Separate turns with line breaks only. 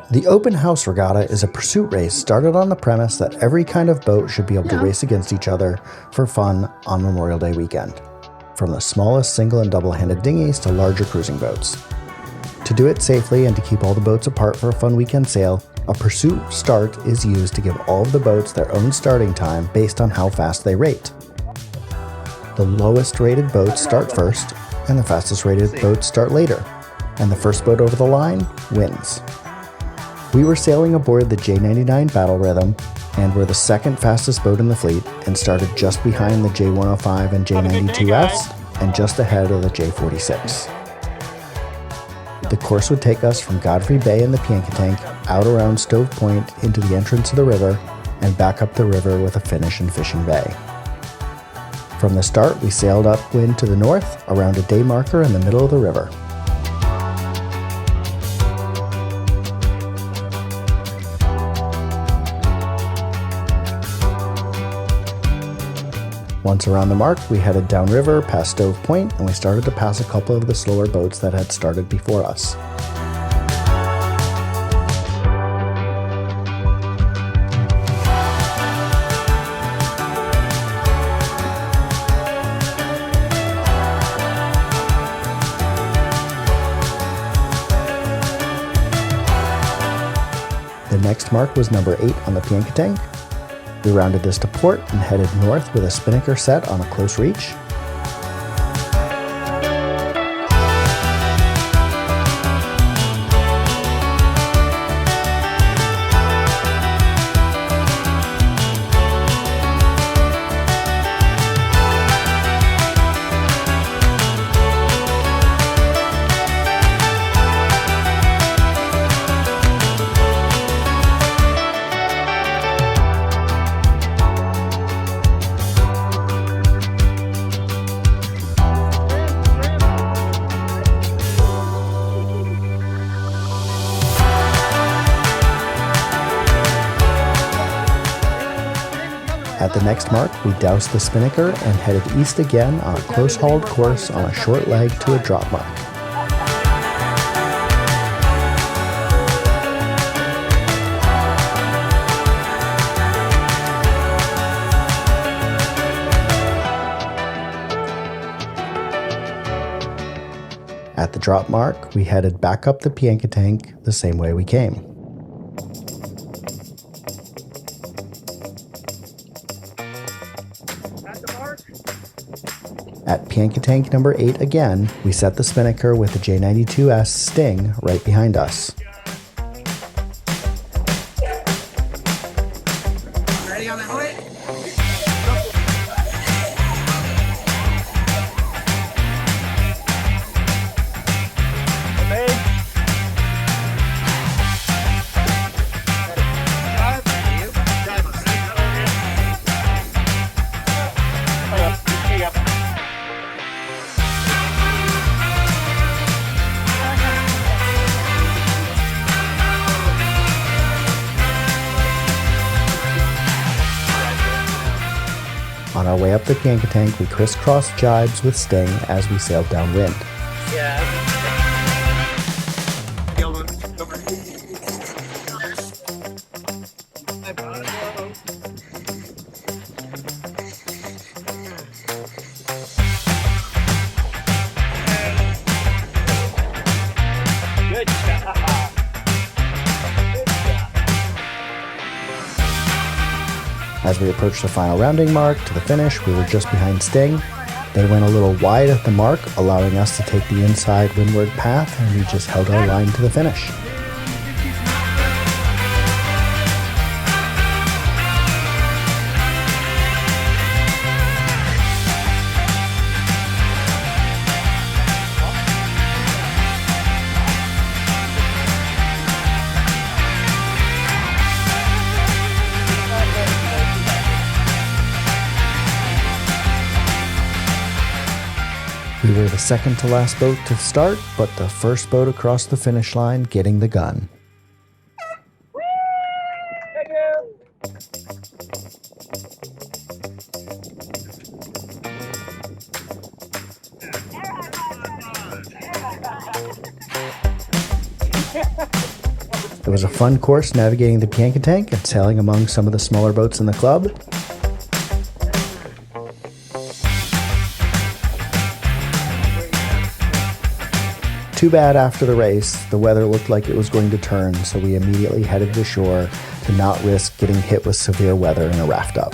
The open house regatta is a pursuit race started on the premise that every kind of boat should be able to race against each other for fun on Memorial Day weekend, from the smallest single and double-handed dinghies to larger cruising boats. To do it safely and to keep all the boats apart for a fun weekend sail, a pursuit start is used to give all of the boats their own starting time based on how fast they rate. The lowest rated boats start first, and the fastest rated boats start later, and the first boat over the line wins. We were sailing aboard the J99 Battle Rhythm and were the second fastest boat in the fleet and started just behind the J105 and J92S and just ahead of the J46. The course would take us from Godfrey Bay in the Piankatank out around Stove Point into the entrance of the river and back up the river with a finish in Fishing Bay. From the start, we sailed upwind to the north around a day marker in the middle of the river. Once around the mark, we headed downriver past Stove Point and we started to pass a couple of the slower boats that had started before us. The next mark was number 8 on the Piankatank. We rounded this to port and headed north with a spinnaker set on a close reach. At the next mark, we doused the spinnaker and headed east again on a close-hauled course on a short leg to a drop mark. At the drop mark, we headed back up the Piankatank the same way we came. At Piankatank number 8 again, we set the spinnaker with the J92S Sting right behind us.
Ready on the hook?
On our way up the Piankatank, we crisscrossed jibes with Sting as we sailed downwind.
Yeah. Good job.
As we approached the final rounding mark to the finish, we were just behind Sting. They went a little wide at the mark, allowing us to take the inside windward path, and we just held our line to the finish. We were the second to last boat to start, but the first boat across the finish line getting the gun.
Thank you.
It was a fun course navigating the Piankatank and sailing among some of the smaller boats in the club. Too bad after the race, the weather looked like it was going to turn, so we immediately headed to shore to not risk getting hit with severe weather in a raft up.